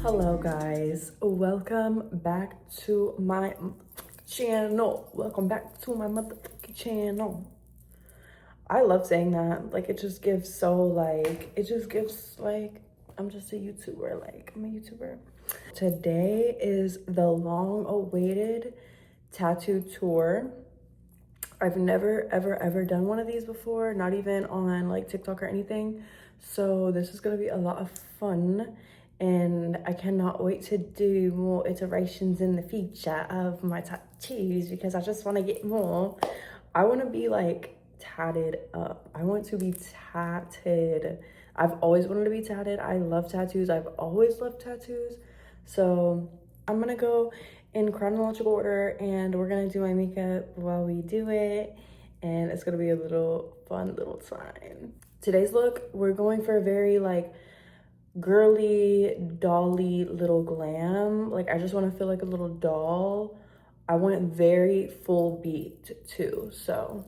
Hello guys, welcome back to my channel. Welcome back to my motherfucking channel. I love saying that. Like, it just gives so like, it just gives like, I'm just a YouTuber. Like, I'm a YouTuber. Today is the long awaited tattoo tour. I've never ever done one of these before, not even on like TikTok or anything. So this is gonna be a lot of fun, and I cannot wait to do more iterations in the future of my tattoos because I just want to get more. I want to be like tatted up. I want to be tatted. I've always wanted to be tatted. I love tattoos. I've always loved tattoos. So I'm gonna go in chronological order and we're gonna do my makeup while we do it, and it's gonna be a little fun little time. Today's look, we're going for a very like girly, dolly little glam. Like, I just want to feel like a little doll. I want it very full beat too. So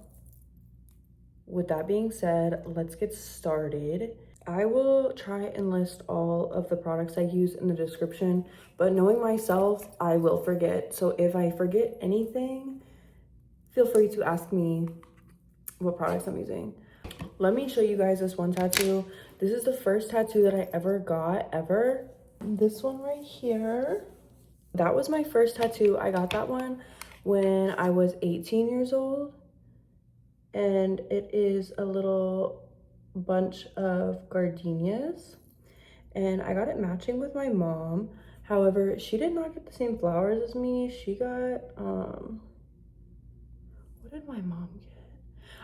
with that being said, let's get started. I will try and list all of the products I use in the description, but knowing myself, I will forget. So if I forget anything, feel free to ask me what products I'm using. Let me show you guys this one tattoo. This is the first tattoo that I ever got, ever. This one right here. That was my first tattoo. I got that one when I was 18 years old. And it is a little bunch of gardenias. And I got it matching with my mom. However, she did not get the same flowers as me. She got, what did my mom get?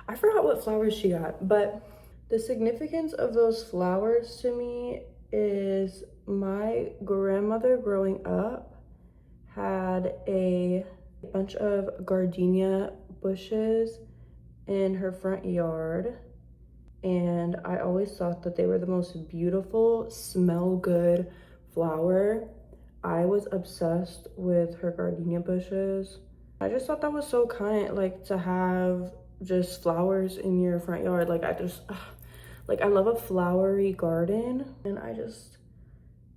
I forgot what flowers she got, but the significance of those flowers to me is my grandmother growing up had a bunch of gardenia bushes in her front yard, and I always thought that they were the most beautiful, smell good flower. I was obsessed with her gardenia bushes. I just thought that was so kind, like, to have just flowers in your front yard. Like, I just like, I love a flowery garden, and I just,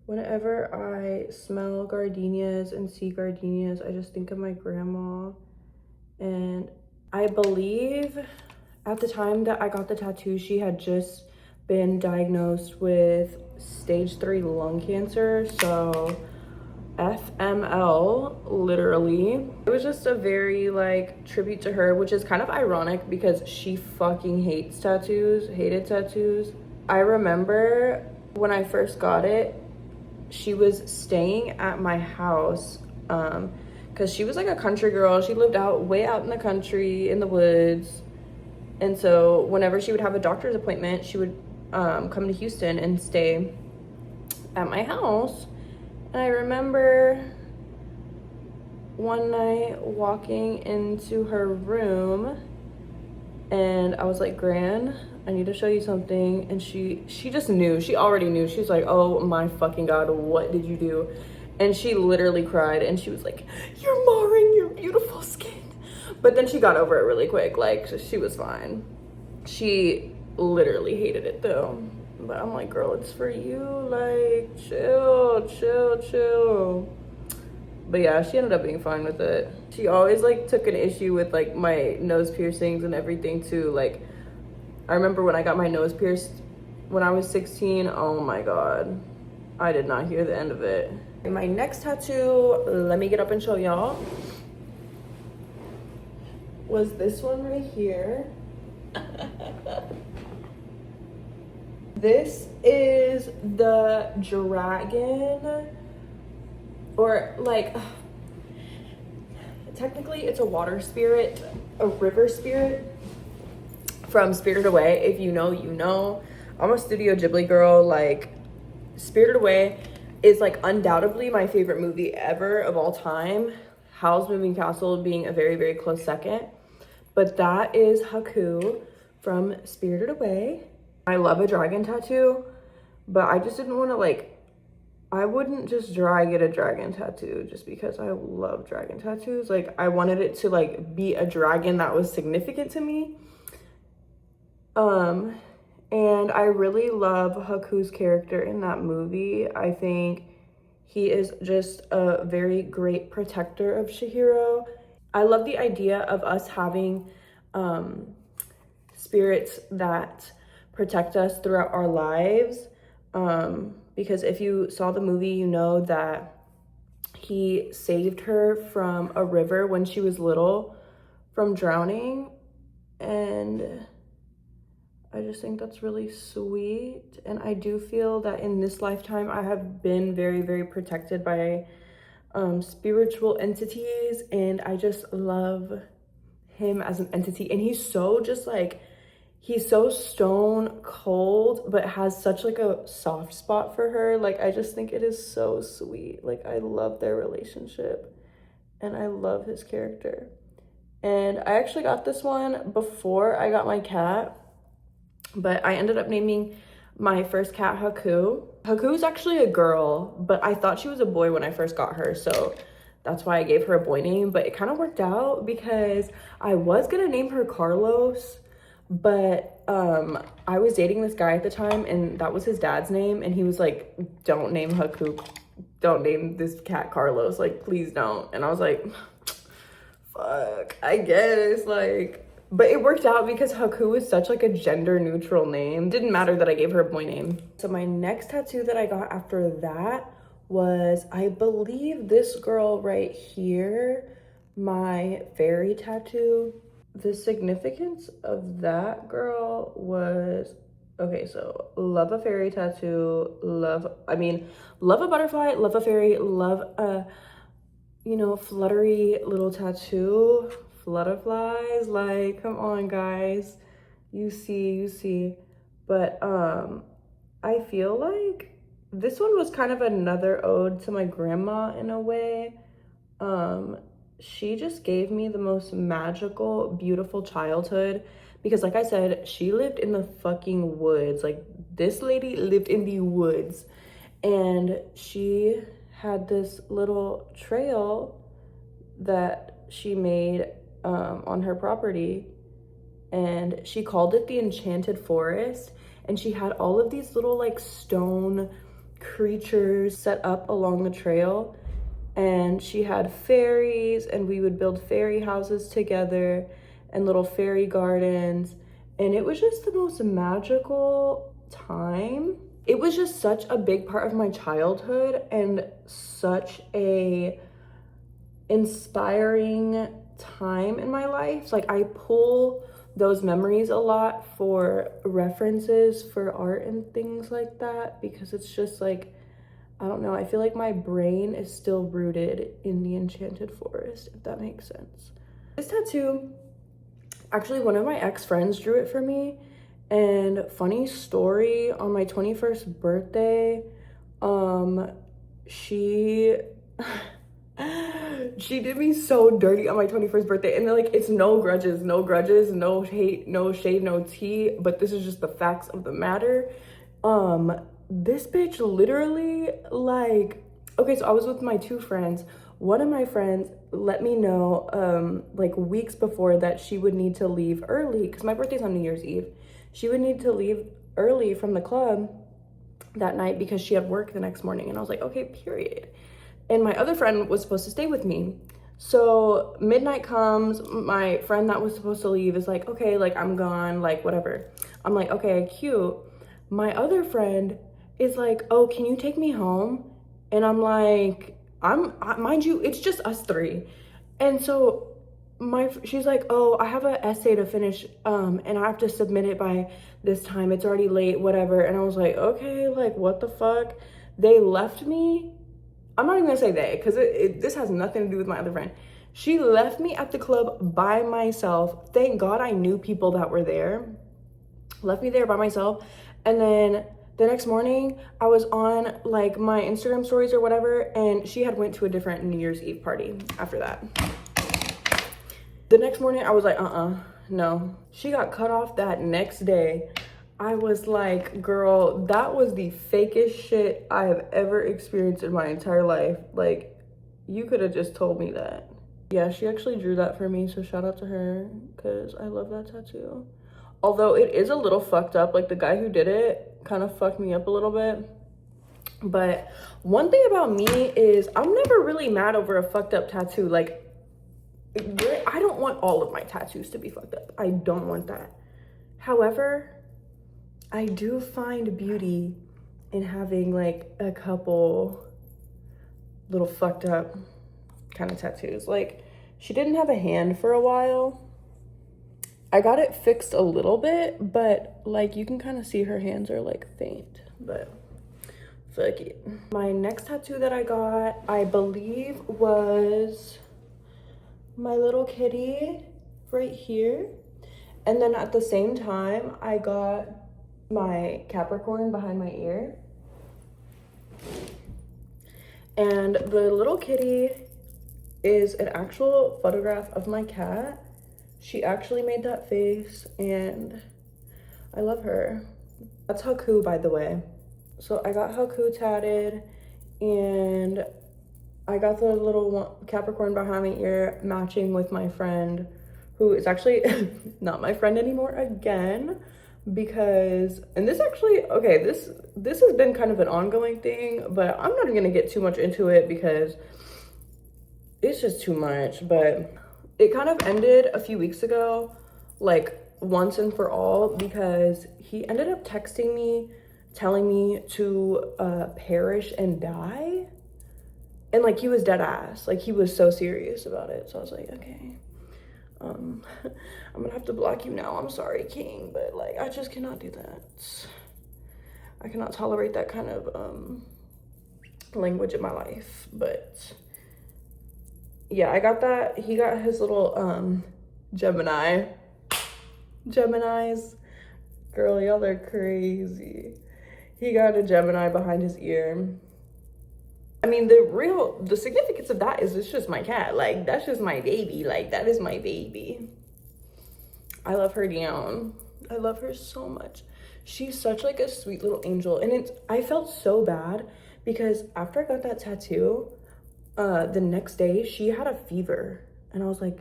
whenever I smell gardenias and see gardenias, I just think of my grandma. And I believe at the time that I got the tattoo, she had just been diagnosed with stage 3 lung cancer, so FML, literally. It was just a very like tribute to her, which is kind of ironic because she fucking hated tattoos. I remember when I first got it, she was staying at my house because she was like a country girl. She lived way out in the country, in the woods. And so whenever she would have a doctor's appointment, she would come to Houston and stay at my house. And I remember one night walking into her room and I was like, "Gran, I need to show you something." And she just knew. She already knew. She's like, "Oh my fucking God, what did you do?" And she literally cried and she was like, "You're marring your beautiful skin." But then she got over it really quick. Like, she was fine. She literally hated it though. But I'm like, "Girl, it's for you. Like, chill. But yeah, she ended up being fine with it. She always like took an issue with like my nose piercings and everything too. Like, I remember when I got my nose pierced when I was 16. Oh my God, I did not hear the end of it. And my next tattoo, let me get up and show y'all, was this one right here. This is the dragon, or like, technically it's a water spirit, a river spirit from Spirited Away. If you know, you know. I'm a Studio Ghibli girl. Like, Spirited Away is like undoubtedly my favorite movie ever of all time. Howl's Moving Castle being a very, very close second. But that is Haku from Spirited Away. I love a dragon tattoo, but I just didn't want to like, I wouldn't just get a dragon tattoo just because I love dragon tattoos. Like, I wanted it to like be a dragon that was significant to me. And I really love Haku's character in that movie. I think He is just a very great protector of Chihiro. I love the idea of us having spirits that protect us throughout our lives. Because if you saw the movie, you know that he saved her from a river when she was little from drowning. And I just think that's really sweet. And I do feel that in this lifetime, I have been very, very protected by spiritual entities. And I just love him as an entity. And he's so just like, he's so stone cold, but has such like a soft spot for her. Like, I just think it is so sweet. Like, I love their relationship and I love his character. And I actually got this one before I got my cat, but I ended up naming my first cat Haku. Haku is actually a girl, but I thought she was a boy when I first got her, so that's why I gave her a boy name. But it kind of worked out because I was gonna name her Carlos, but I was dating this guy at the time and that was his dad's name, and he was like, don't name Haku, don't name this cat Carlos, like please don't. And I was like, fuck, I guess, like, but it worked out because Haku is such like a gender neutral name. Didn't matter that I gave her a boy name. So my next tattoo that I got after that was, I believe, this girl right here, my fairy tattoo. The significance of that girl was, okay, so love a fairy tattoo, love a butterfly, love a fairy, love a, you know, fluttery little tattoo, flutterflies, like, come on guys, you see. But I feel like this one was kind of another ode to my grandma in a way. She just gave me the most magical, beautiful childhood because, like I said, she lived in the fucking woods. Like, this lady lived in the woods, and she had this little trail that she made on her property, and she called it the Enchanted Forest. And she had all of these little like stone creatures set up along the trail, and she had fairies, and we would build fairy houses together and little fairy gardens, and it was just the most magical time. It was just such a big part of my childhood and such a inspiring time in my life. Like, I pull those memories a lot for references for art and things like that because it's just like, I don't know, I feel like my brain is still rooted in the Enchanted Forest, if that makes sense. This tattoo, actually one of my ex-friends drew it for me, and funny story, on my 21st birthday, she did me so dirty on my 21st birthday, and like, it's no grudges, no hate, no shade, no tea, but this is just the facts of the matter. This bitch literally, like, okay, so I was with my two friends. One of my friends let me know like weeks before that she would need to leave early because my birthday's on New Year's Eve. She would need to leave early from the club that night because she had work the next morning. And I was like, okay, period. And my other friend was supposed to stay with me. So midnight comes, my friend that was supposed to leave is like, okay, like, I'm gone, like, whatever. I'm like, okay, cute. My other friend is like, oh, can you take me home? And I'm like, mind you, it's just us three. And so she's like, oh, I have an essay to finish, and I have to submit it by this time. It's already late, whatever. And I was like, okay, like, what the fuck? They left me. I'm not even gonna say they, because this has nothing to do with my other friend. She left me at the club by myself. Thank God I knew people that were there. Left me there by myself. And then the next morning, I was on like my Instagram stories or whatever, and she had went to a different New Year's Eve party after that. The next morning, I was like, no. She got cut off that next day. I was like, girl, that was the fakest shit I have ever experienced in my entire life. Like, you could have just told me that. Yeah, she actually drew that for me, so shout out to her, because I love that tattoo. Although it is a little fucked up, like, the guy who did it kind of fucked me up a little bit. But one thing about me is I'm never really mad over a fucked up tattoo. Like, I don't want all of my tattoos to be fucked up. I don't want that. However, I do find beauty in having like a couple little fucked up kind of tattoos. Like, she didn't have a hand for a while. I got it fixed a little bit, but like you can kind of see her hands are like faint, but fuck it. My next tattoo that I got, I believe, was my little kitty right here. And then at the same time, I got my Capricorn behind my ear. And the little kitty is an actual photograph of my cat. She actually made that face and I love her. That's Haku, by the way. So I got Haku tatted and I got the little Capricorn behind my ear matching with my friend, who is actually not my friend anymore again, because, and this actually, okay, this has been kind of an ongoing thing, but I'm not even gonna get too much into it because it's just too much. But it kind of ended a few weeks ago, like once and for all, because he ended up texting me, telling me to perish and die. And like, he was dead ass. Like, he was so serious about it. So I was like, okay, I'm gonna have to block you now. I'm sorry, King, but like, I just cannot do that. I cannot tolerate that kind of language in my life. But yeah, I got that. He got his little Geminis. Girl, y'all are crazy. He got a Gemini behind his ear. I mean, the significance of that is it's just my cat. Like, that's just my baby. Like, that is my baby. I love her down. I love her so much. She's such like a sweet little angel. And I felt so bad because after I got that tattoo, the next day she had a fever. And I was like,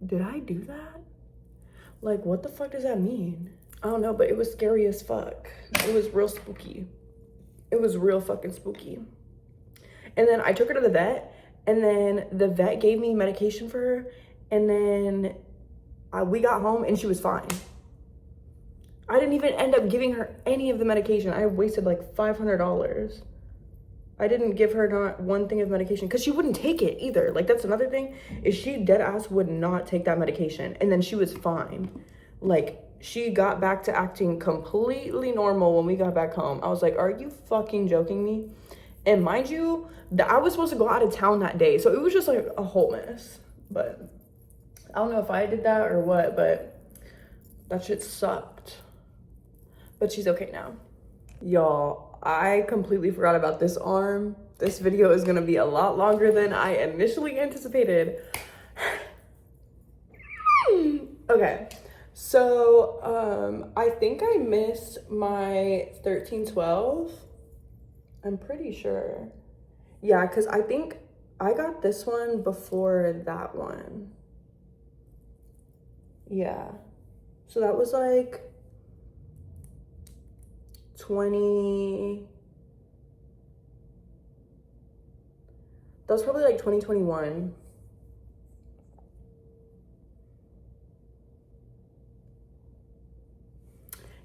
did I do that? Like, what the fuck does that mean? I don't know, but it was scary as fuck. It was real spooky. It was real fucking spooky. And then I took her to the vet, and then the vet gave me medication for her, and then we got home and she was fine. I didn't even end up giving her any of the medication. I wasted like $500. I didn't give her not one thing of medication because she wouldn't take it either. Like, that's another thing, is she dead ass would not take that medication, and then she was fine. Like, she got back to acting completely normal when we got back home. I was like, are you fucking joking me? And mind you, I was supposed to go out of town that day, so it was just like a whole mess. But I don't know if I did that or what, but that shit sucked. But she's okay now. Y'all, I completely forgot about this arm. This video is gonna be a lot longer than I initially anticipated. Okay. So, I think I missed my 1312. I'm pretty sure. Yeah, because I think I got this one before that one. Yeah. So that was like 20... That was probably like 2021.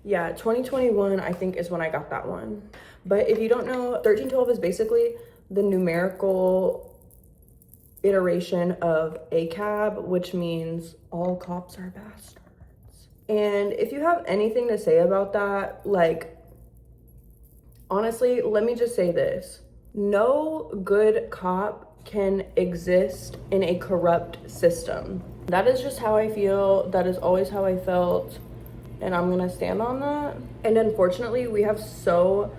Yeah, 2021, I think, is when I got that one. But if you don't know, 1312 is basically the numerical iteration of ACAB, which means all cops are bastards. And if you have anything to say about that, like, honestly, let me just say this. No good cop can exist in a corrupt system. That is just how I feel. That is always how I felt. And I'm gonna stand on that. And unfortunately, we have so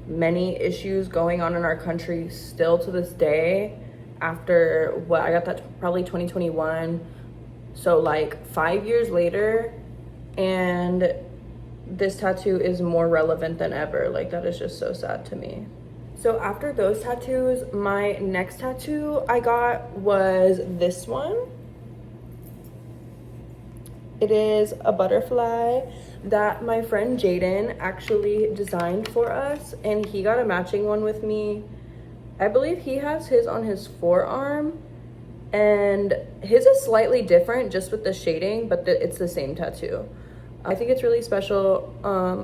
many issues going on in our country still to this day after what I got that probably 2021. So like 5 years later, and this tattoo is more relevant than ever. Like, that is just so sad to me. So after those tattoos, my next tattoo I got was this one. It is a butterfly that my friend Jaden actually designed for us, and he got a matching one with me. I believe he has his on his forearm, and his is slightly different just with the shading, but it's the same tattoo. I think it's really special.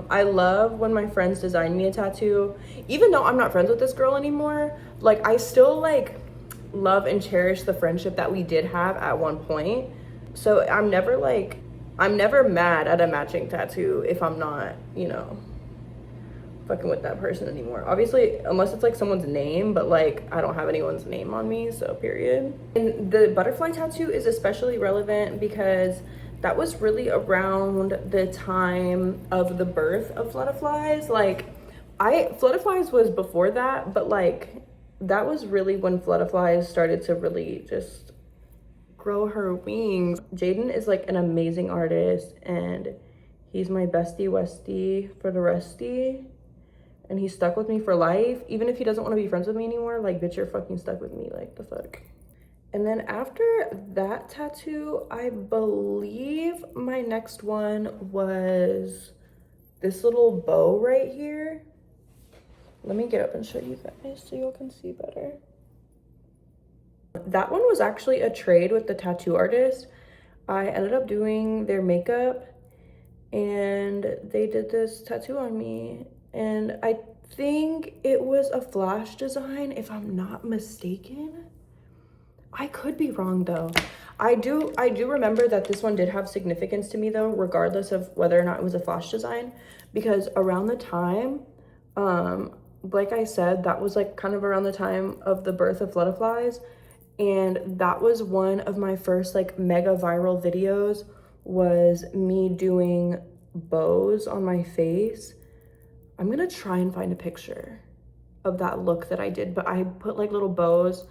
I love when my friends design me a tattoo. Even though I'm not friends with this girl anymore, like I still like love and cherish the friendship that we did have at one point. So I'm never mad at a matching tattoo if I'm not, you know, fucking with that person anymore. Obviously, unless it's like someone's name, but like I don't have anyone's name on me, so period. And the butterfly tattoo is especially relevant because that was really around the time of the birth of Flutterflies. Like Flutterflies was before that, but like that was really when Flutterflies started to really just grow her wings. Jaden is like an amazing artist, and he's my bestie westie for the restie, and he's stuck with me for life. Even if he doesn't want to be friends with me anymore, like bitch, you're fucking stuck with me, like the fuck. And then after that tattoo, I believe my next one was this little bow right here. Let me get up and show you guys so you can see better. That one was actually a trade with the tattoo artist. I ended up doing their makeup and they did this tattoo on me. And I think it was a flash design, if I'm not mistaken. I could be wrong though. I do remember that this one did have significance to me though, regardless of whether or not it was a flash design, because around the time, like I said, that was like kind of around the time of the birth of Flutterflies. And that was one of my first like mega viral videos, was me doing bows on my face. I'm gonna try and find a picture of that look that I did, but I put like little bows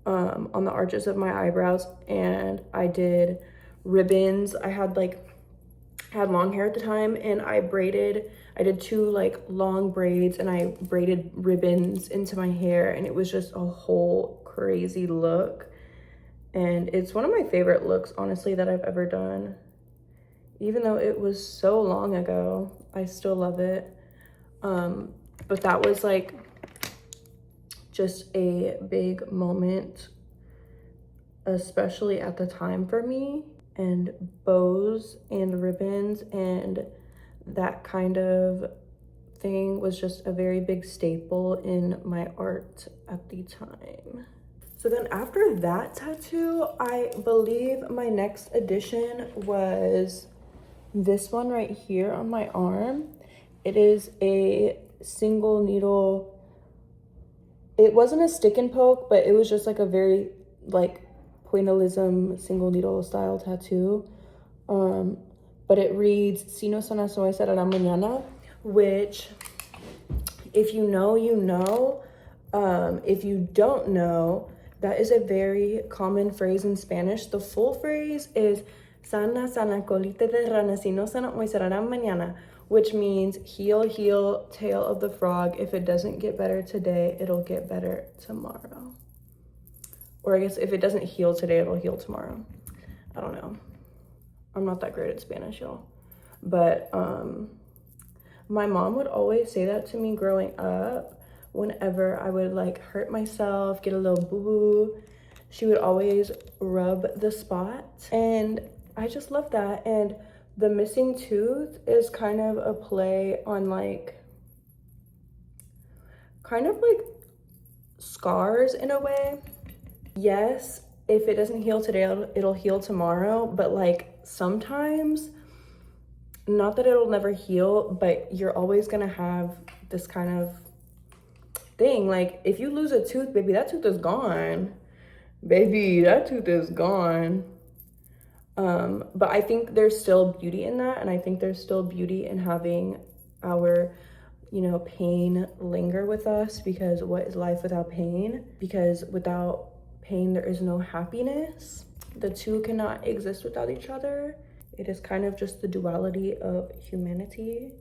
on the arches of my eyebrows, and I did ribbons. I had long hair at the time, and I did 2 like long braids, and I braided ribbons into my hair, and it was just a whole crazy look. And it's one of my favorite looks, honestly, that I've ever done. Even though it was so long ago, I still love it. But that was like just a big moment, especially at the time for me. And bows and ribbons and that kind of thing was just a very big staple in my art at the time. So then after that tattoo, I believe my next addition was this one right here on my arm. It is a single needle. It wasn't a stick and poke, but it was just like a very like pointillism single needle style tattoo. But it reads "Si no son las 9 será mañana," which, if you know, you know. If you don't know, that is a very common phrase in Spanish. The full phrase is "Sana, sana, colita de rana, si no sana hoy será mañana," which means heal, heal, tail of the frog. If it doesn't get better today, it'll get better tomorrow. Or I guess if it doesn't heal today, it'll heal tomorrow. I don't know. I'm not that great at Spanish, y'all. But my mom would always say that to me growing up. Whenever I would like hurt myself, get a little boo-boo, she would always rub the spot. And I just love that. And the missing tooth is kind of a play on like, kind of like scars in a way. Yes, if it doesn't heal today, it'll heal tomorrow. But like sometimes, not that it'll never heal, but you're always gonna have this kind of thing. Like if you lose a tooth, baby, that tooth is gone. Baby, that tooth is gone. But I think there's still beauty in that, and I think there's still beauty in having our, you know, pain linger with us, because what is life without pain? Because without pain, there is no happiness. The two cannot exist without each other. It is kind of just the duality of humanity.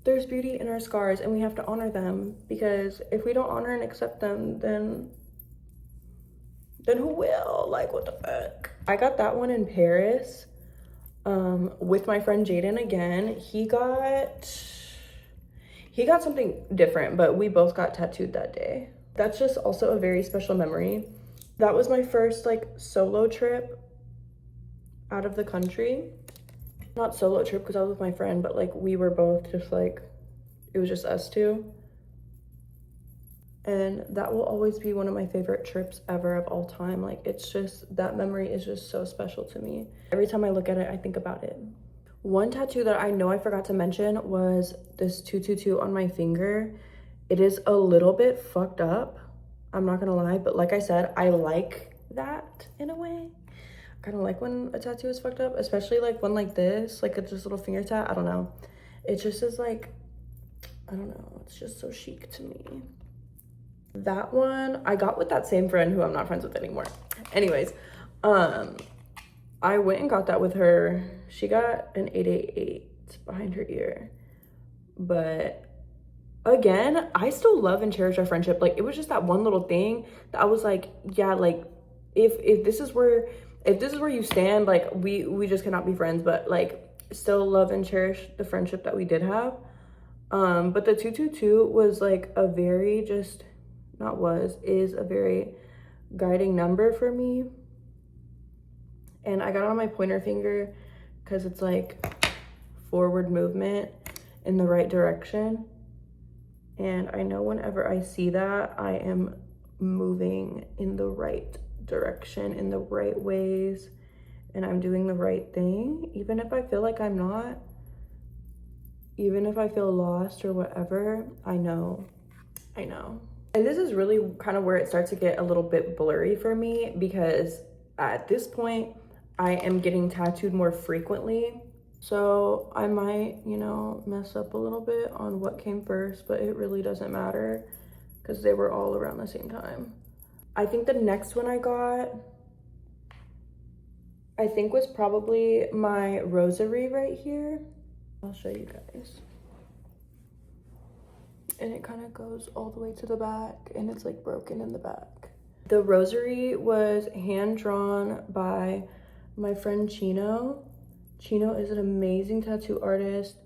There's beauty in our scars, and we have to honor them, because if we don't honor and accept them, then who will? Like, what the fuck? I got that one in Paris. with my friend Jaden again. He got something different, but we both got tattooed that day. That's just also a very special memory. That was my first like solo trip out of the country. Not solo trip because I was with my friend, but like we were both just like, it was just us two. And that will always be one of my favorite trips ever of all time. Like, it's just, that memory is just so special to me. Every time I look at it, I think about it. One tattoo that I know I forgot to mention was this 222 on my finger. It is a little bit fucked up, I'm not gonna lie, but like I said, I like that in a way. I kind of like when a tattoo is fucked up, especially like one like this, like a just little finger tat. I don't know. It just is like, I don't know, it's just so chic to me. That one I got with that same friend who I'm not friends with anymore. Anyways, I went and got that with her. She got an 888 behind her ear. But again, I still love and cherish our friendship. Like, it was just that one little thing that I was like, yeah, like if this is where you stand, like we just cannot be friends, but like still love and cherish the friendship that we did have. But the 222 was like a very just, not was, is a very guiding number for me. And I got it on my pointer finger because it's like forward movement in the right direction. And I know whenever I see that, I am moving in the right direction, in the right ways, and I'm doing the right thing, even if I feel like I'm not, even if I feel lost or whatever. I know. And this is really kind of where it starts to get a little bit blurry for me, because at this point I am getting tattooed more frequently, so I might, you know, mess up a little bit on what came first, but it really doesn't matter because they were all around the same time. I think the next one I got, I think, was probably my rosary right here. I'll show you guys. And it kind of goes all the way to the back, and it's like broken in the back. The rosary was hand drawn by my friend Chino. Chino is an amazing tattoo artist.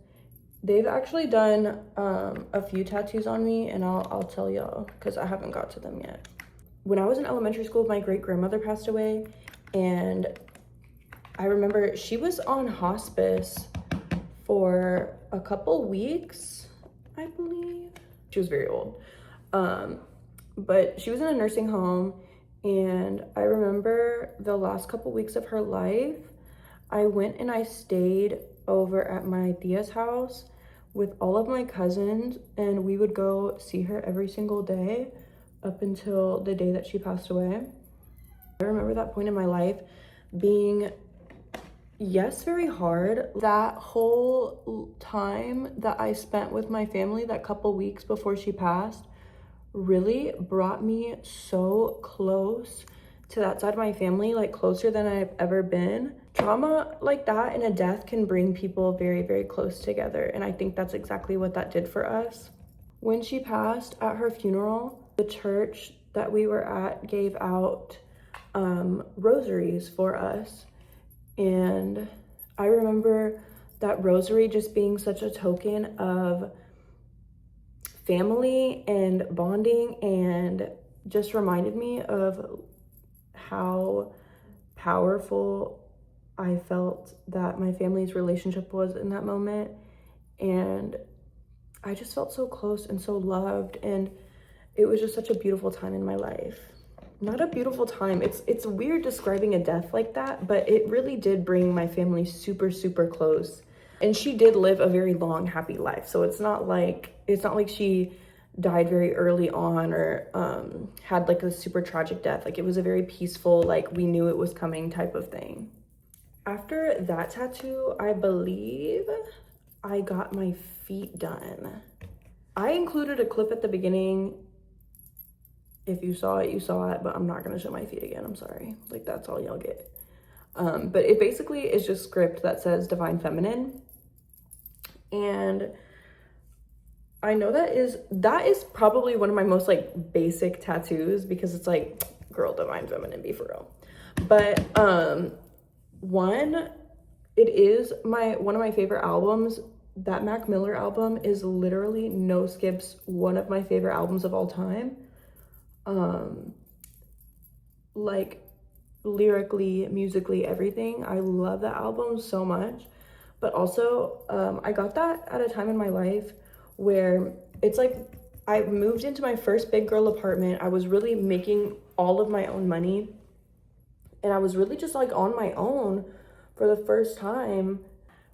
They've actually done a few tattoos on me, and I'll tell y'all because I haven't got to them yet. When I was in elementary school, my great grandmother passed away, and I remember she was on hospice for a couple weeks, I believe. She was very old, but she was in a nursing home, and I remember the last couple weeks of her life, I went and I stayed over at my tia's house with all of my cousins, and we would go see her every single day up until the day that she passed away. I remember that point in my life being, yes, very hard. That whole time that I spent with my family, that couple weeks before she passed, really brought me so close to that side of my family, like closer than I've ever been. Trauma like that and a death can bring people very, very close together, and I think that's exactly what that did for us. When she passed, at her funeral, the church that we were at gave out rosaries for us, and I remember that rosary just being such a token of family and bonding, and just reminded me of how powerful I felt that my family's relationship was in that moment. And I just felt so close and so loved, and it was just such a beautiful time in my life. Not a beautiful time, it's weird describing a death like that, but it really did bring my family super, super close. And she did live a very long, happy life, so it's not like she died very early on or had like a super tragic death. Like, it was a very peaceful, like, we knew it was coming type of thing. After that tattoo, I believe I got my feet done. I included a clip at the beginning. If you saw it, you saw it, but I'm not gonna show my feet again, I'm sorry. Like, that's all y'all get. But it basically is just script that says Divine Feminine. And I know that is probably one of my most like basic tattoos, because it's like, girl, Divine Feminine, be for real. But one, it is one of my favorite albums. That Mac Miller album is literally, no skips, one of my favorite albums of all time. Like lyrically, musically, everything. I love that album so much. But also, I got that at a time in my life where it's like I moved into my first big girl apartment. I was really making all of my own money, and I was really just like on my own for the first time.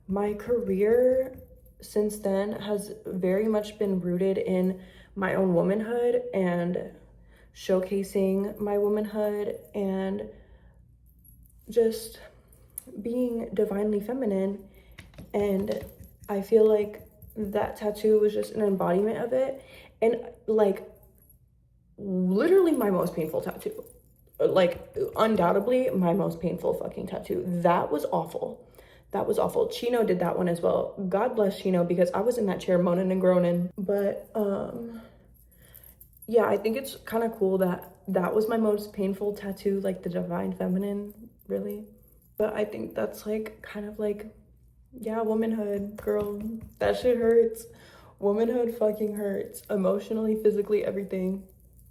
My career since then has very much been rooted in my own womanhood and showcasing my womanhood and just being divinely feminine. And I feel like that tattoo was just an embodiment of it. And like literally my most painful tattoo, like undoubtedly my most painful fucking tattoo. That was awful. That was awful. Chino did that one as well. God bless Chino, because I was in that chair moaning and groaning. But yeah, I think it's kind of cool that that was my most painful tattoo, like the divine feminine, really. But I think that's like kind of like, yeah, womanhood, girl. That shit hurts. Womanhood fucking hurts. Emotionally, physically, everything.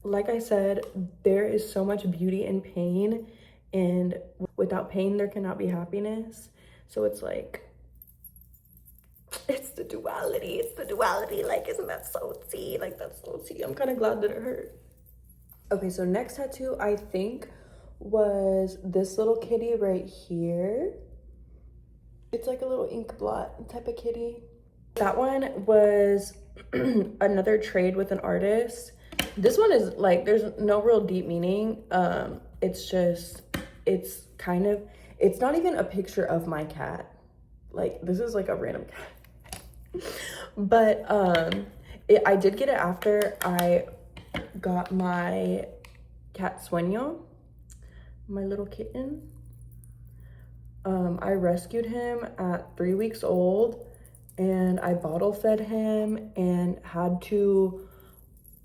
Like I said, there is so much beauty in pain, and without pain, there cannot be happiness. So it's like, it's the duality. It's the duality. Like, isn't that so tea? Like, that's so tea. I'm kind of glad that it hurt. Okay, so next tattoo, I think, was this little kitty right here. It's like a little ink blot type of kitty. That one was another trade with an artist. This one is like, there's no real deep meaning. It's just, it's kind of, it's not even a picture of my cat. Like, this is like a random cat. But I did get it after I got my cat Sueño, my little kitten. I rescued him at 3 weeks old, and I bottle fed him and had to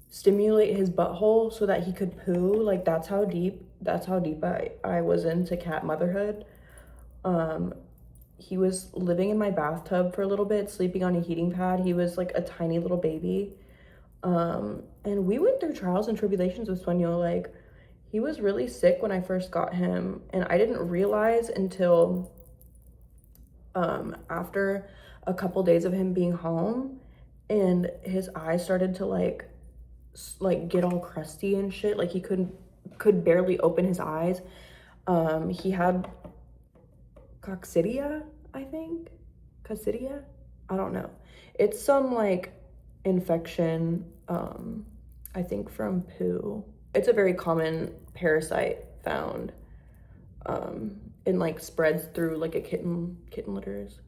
stimulate his butthole so that he could poo. Like, that's how deep I was into cat motherhood. He was living in my bathtub for a little bit, sleeping on a heating pad. He was like a tiny little baby. And we went through trials and tribulations with Sueño. Like, he was really sick when I first got him, and I didn't realize until after a couple days of him being home, and his eyes started to like get all crusty and shit. Like, he could barely open his eyes. He had coccidia, I think. Coccidia? I don't know. It's some like infection, I think from poo. It's a very common parasite found, and like spreads through like a kitten litters.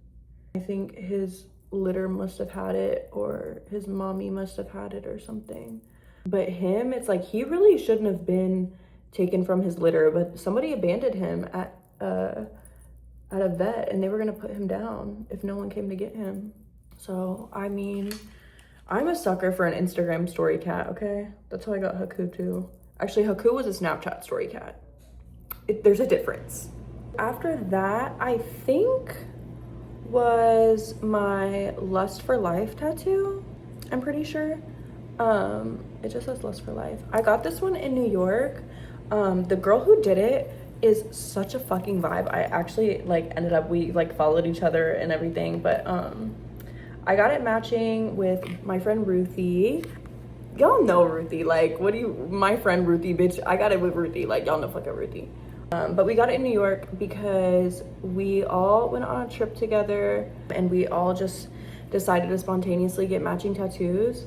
I think his litter must have had it, or his mommy must have had it or something. But him, it's like he really shouldn't have been taken from his litter, but somebody abandoned him at a vet, and they were gonna put him down if no one came to get him. So I mean, I'm a sucker for an Instagram story cat, okay? That's how I got Haku too. Actually, Haku was a Snapchat story cat. There's a difference. After that, I think was my Lust for Life tattoo. I'm pretty sure. It just says Lust for Life. I got this one in New York. The girl who did it is such a fucking vibe. I actually like ended up, we like followed each other and everything, but I got it matching with my friend Ruthie. Y'all know Ruthie, like, my friend Ruthie, bitch, I got it with Ruthie, like, y'all know fucking Ruthie. But we got it in New York because we all went on a trip together, and we all just decided to spontaneously get matching tattoos.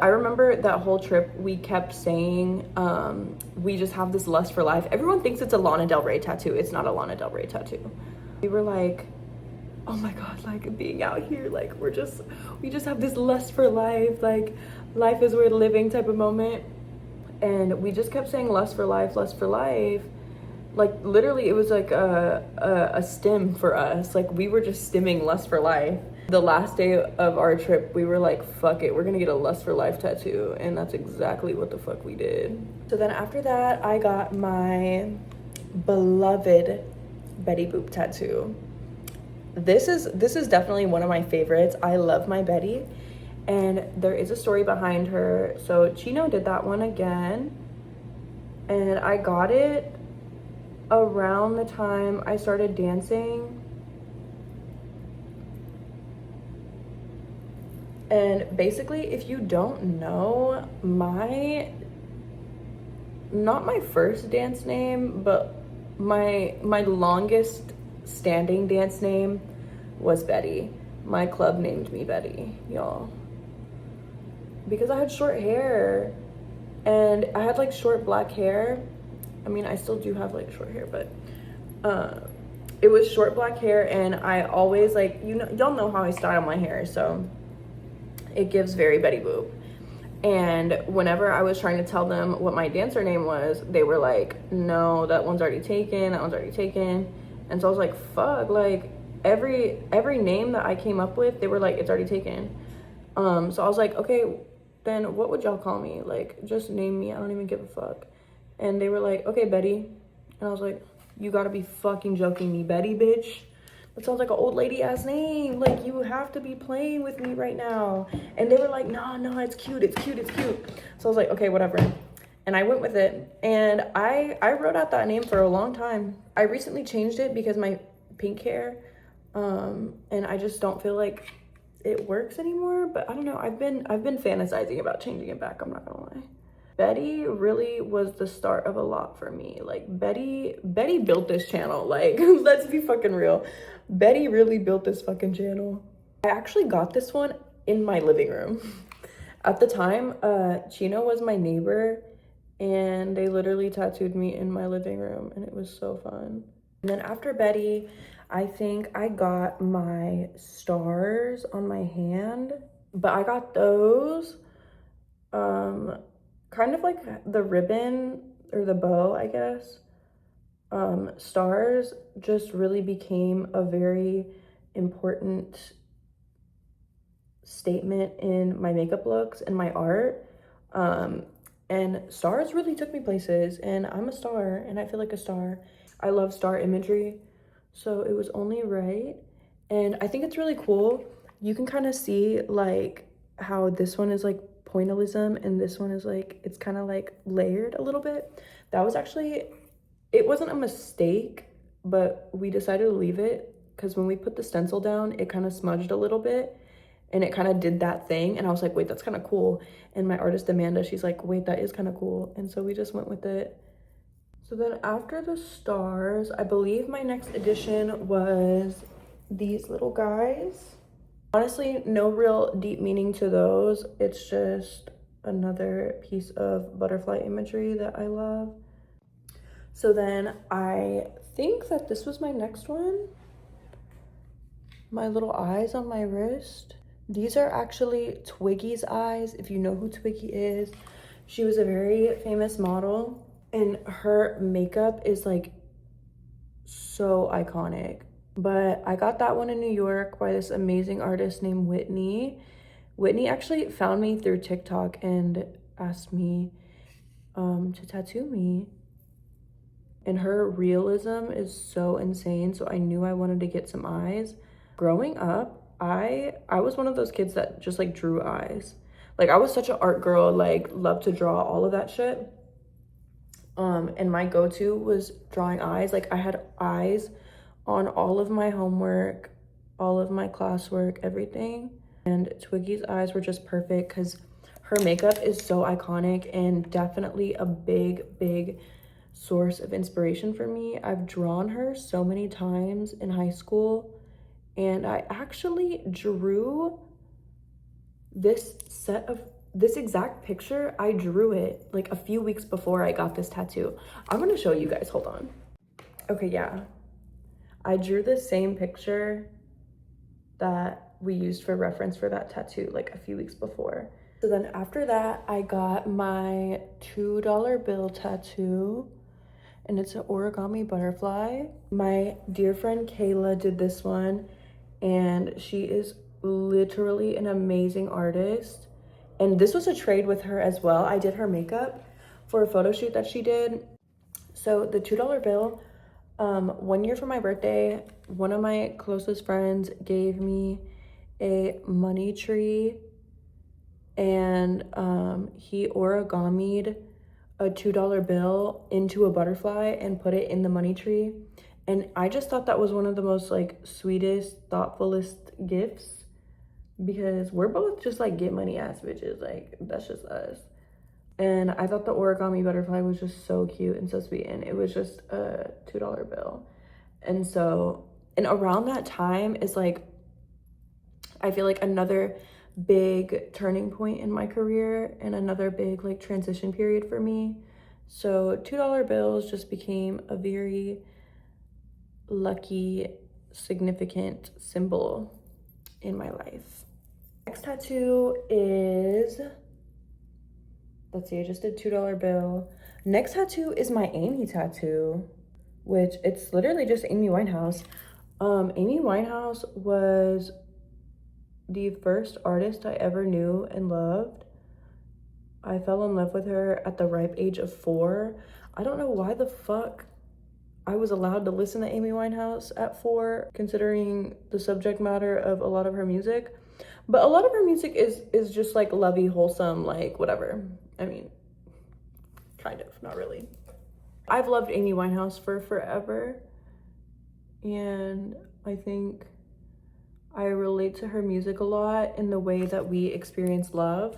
I remember that whole trip, we kept saying, we just have this lust for life. Everyone thinks it's a Lana Del Rey tattoo. It's not a Lana Del Rey tattoo. We were like, oh my God, like being out here, like we just have this lust for life, like life is worth living type of moment. And we just kept saying lust for life, lust for life. Like literally it was like a stim for us. Like we were just stimming lust for life. The last day of our trip, we were like, fuck it, we're gonna get a lust for life tattoo. And that's exactly what the fuck we did. So then after that, I got my beloved Betty Boop tattoo. This is definitely one of my favorites. I love my Betty, and there is a story behind her. So Chino did that one again, and I got it around the time I started dancing. And basically, if you don't know, not my first dance name, but my longest standing dance name was Betty. My club named me Betty, y'all. Because I had short hair, and I had like short black hair. I mean, I still do have like short hair, but it was short black hair, and I always like, y'all know how I style my hair, so it gives very Betty Boop. And whenever I was trying to tell them what my dancer name was, they were like, no, that one's already taken, that one's already taken. And so I was like, fuck, like every name that I came up with, they were like, it's already taken. So I was like, okay, then what would y'all call me? Like, just name me, I don't even give a fuck. And they were like, okay, Betty. And I was like, you gotta be fucking joking me, Betty, bitch. That sounds like an old lady ass name. Like, you have to be playing with me right now. And they were like, no, it's cute, it's cute, it's cute. So I was like, okay, whatever. And I went with it. And I wrote out that name for a long time. I recently changed it because my pink hair, and I just don't feel like it works anymore. But I don't know, I've been fantasizing about changing it back, I'm not gonna lie. Betty really was the start of a lot for me. Like, Betty built this channel. Like, let's be fucking real. Betty really built this fucking channel. I actually got this one in my living room. At the time, Chino was my neighbor, and they literally tattooed me in my living room, and it was so fun. And then after Betty, I think I got my stars on my hand, but I got those, kind of like the ribbon or the bow, I guess. Stars just really became a very important statement in my makeup looks and my art. And stars really took me places, and I'm a star, and I feel like a star. I love star imagery, so it was only right. And I think it's really cool. You can kind of see like how this one is like pointillism, and this one is like, it's kind of like layered a little bit. That was actually, it wasn't a mistake, but we decided to leave it because when we put the stencil down, it kind of smudged a little bit, and it kind of did that thing, and I was like, wait, that's kind of cool. And my artist Amanda, she's like, wait, that is kind of cool. And so we just went with it. So then after the stars, I believe my next addition was these little guys. Honestly, no real deep meaning to those. It's just another piece of butterfly imagery that I love. So then I think that this was my next one. My little eyes on my wrist. These are actually Twiggy's eyes, if you know who Twiggy is. She was a very famous model, and her makeup is like so iconic. But I got that one in New York by this amazing artist named Whitney. Whitney actually found me through TikTok and asked me to tattoo me. And her realism is so insane, so I knew I wanted to get some eyes. Growing up, I was one of those kids that just like drew eyes. Like, I was such an art girl, like loved to draw all of that shit. And my go-to was drawing eyes. Like, I had eyes on all of my homework, all of my classwork, everything. And Twiggy's eyes were just perfect because her makeup is so iconic and definitely a big source of inspiration for me. I've drawn her so many times in high school, and I actually drew this exact picture. I drew it like a few weeks before I got this tattoo. I'm gonna show you guys, hold on. Okay, yeah. I drew the same picture that we used for reference for that tattoo like a few weeks before. So then after that, I got my $2 bill tattoo, and it's an origami butterfly. My dear friend Kayla did this one, and she is literally an amazing artist. And this was a trade with her as well. I did her makeup for a photo shoot that she did. So the $2 bill, One year for my birthday, one of my closest friends gave me a money tree, and he origamied a $2 bill into a butterfly and put it in the money tree. And I just thought that was one of the most like sweetest, thoughtfulest gifts, because we're both just like get money ass bitches. Like, that's just us. And I thought the origami butterfly was just so cute and so sweet, and it was just a $2 bill. And so, and around that time is like, I feel like another big turning point in my career and another big like transition period for me. So $2 bills just became a very lucky, significant symbol in my life. Next tattoo is, let's see, I just did $2 bill. Next tattoo is my Amy tattoo, which it's literally just Amy Winehouse. Amy Winehouse was the first artist I ever knew and loved. I fell in love with her at the ripe age of 4. I don't know why the fuck I was allowed to listen to Amy Winehouse at 4, considering the subject matter of a lot of her music. But a lot of her music is just like lovey, wholesome, like whatever. I mean, kind of, not really. I've loved Amy Winehouse for forever, and I think I relate to her music a lot in the way that we experience love.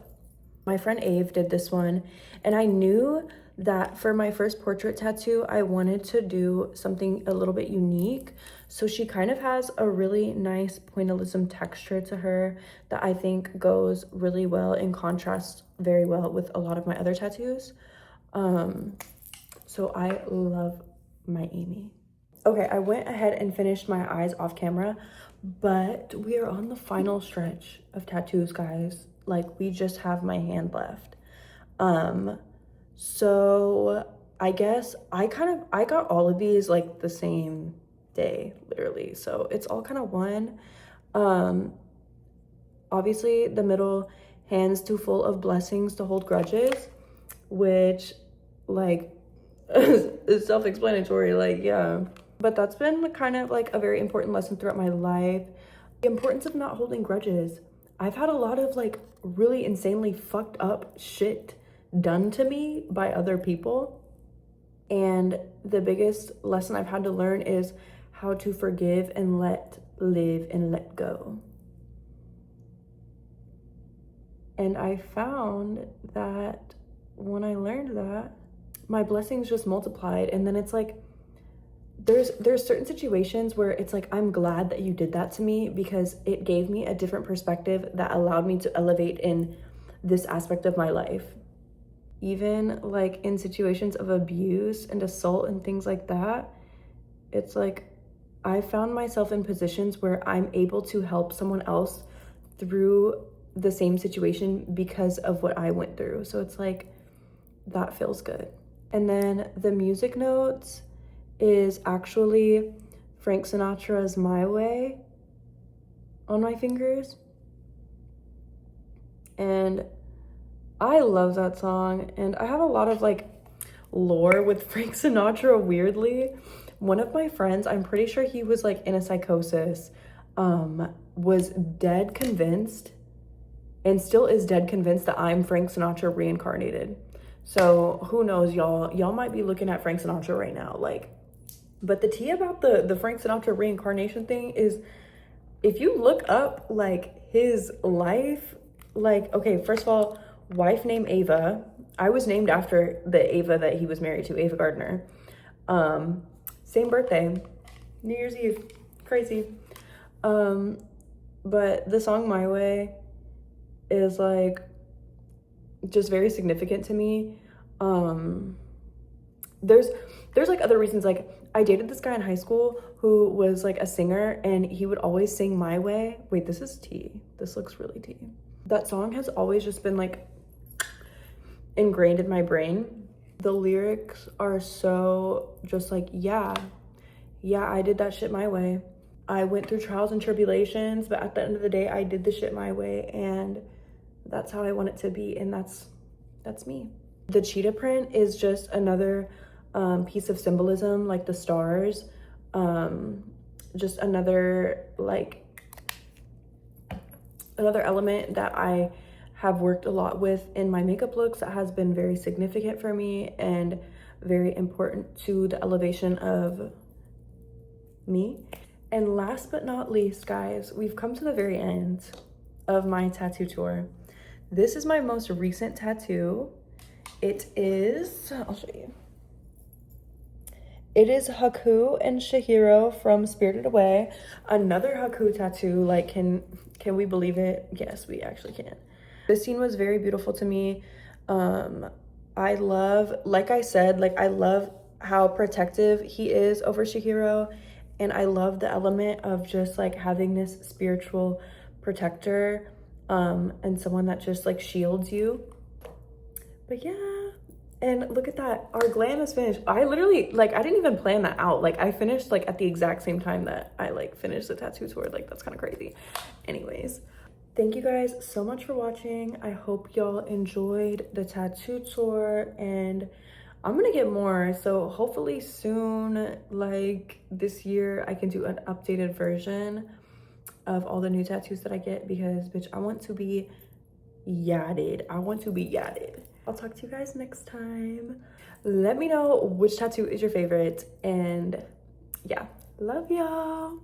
My friend Ave did this one, and I knew that for my first portrait tattoo, I wanted to do something a little bit unique. So she kind of has a really nice pointillism texture to her that I think goes really well and contrasts very well with a lot of my other tattoos. So I love my Amy. Okay, I went ahead and finished my eyes off camera, but we are on the final stretch of tattoos, guys. Like, we just have my hand left. So I guess I got all of these like the same day, literally. So it's all kind of one. Obviously the middle, hands too full of blessings to hold grudges, which like is self-explanatory, like, yeah. But that's been kind of like a very important lesson throughout my life. The importance of not holding grudges. I've had a lot of like really insanely fucked up shit done to me by other people. And the biggest lesson I've had to learn is how to forgive and let live and let go. And I found that when I learned that, my blessings just multiplied. And then it's like, there's certain situations where it's like, I'm glad that you did that to me, because it gave me a different perspective that allowed me to elevate in this aspect of my life. Even like in situations of abuse and assault and things like that, it's like I found myself in positions where I'm able to help someone else through the same situation because of what I went through. So it's like, that feels good. And then the music notes is actually Frank Sinatra's My Way on my fingers. And I love that song, and I have a lot of like lore with Frank Sinatra, weirdly. One of my friends, I'm pretty sure he was like in a psychosis, was dead convinced and still is dead convinced that I'm Frank Sinatra reincarnated. So who knows, y'all might be looking at Frank Sinatra right now, like. But the tea about the Frank Sinatra reincarnation thing is, if you look up like his life, like, okay, first of all, wife named Ava. I was named after the Ava that he was married to, Ava Gardner. Same birthday, New Year's Eve, crazy. But the song My Way is like just very significant to me. There's like other reasons. Like, I dated this guy in high school who was like a singer, and he would always sing My Way. Wait, this is tea. This looks really tea. That song has always just been like ingrained in my brain. The lyrics are so just like, yeah, I did that shit my way. I went through trials and tribulations, but at the end of the day, I did the shit my way, and that's how I want it to be, and that's me. The cheetah print is just another piece of symbolism, like the stars. Just another element that I have worked a lot with in my makeup looks that has been very significant for me and very important to the elevation of me. And last but not least, guys, we've come to the very end of my tattoo tour. This is my most recent tattoo. It is, I'll show you. It is Haku and Shihiro from Spirited Away. Another Haku tattoo. Like, can we believe it? Yes, we actually can. This scene was very beautiful to me. I love, like I said, like I love how protective he is over Shihiro. And I love the element of just like having this spiritual protector and someone that just like shields you. But yeah. And look at that, our glam is finished. I literally, like, I didn't even plan that out. Like, I finished, like, at the exact same time that I, like, finished the tattoo tour. Like, that's kind of crazy. Anyways, thank you guys so much for watching. I hope y'all enjoyed the tattoo tour. And I'm gonna get more. So hopefully soon, like, this year, I can do an updated version of all the new tattoos that I get. Because, bitch, I want to be yadded. I want to be yadded. I'll talk to you guys next time. Let me know which tattoo is your favorite. And yeah, love y'all.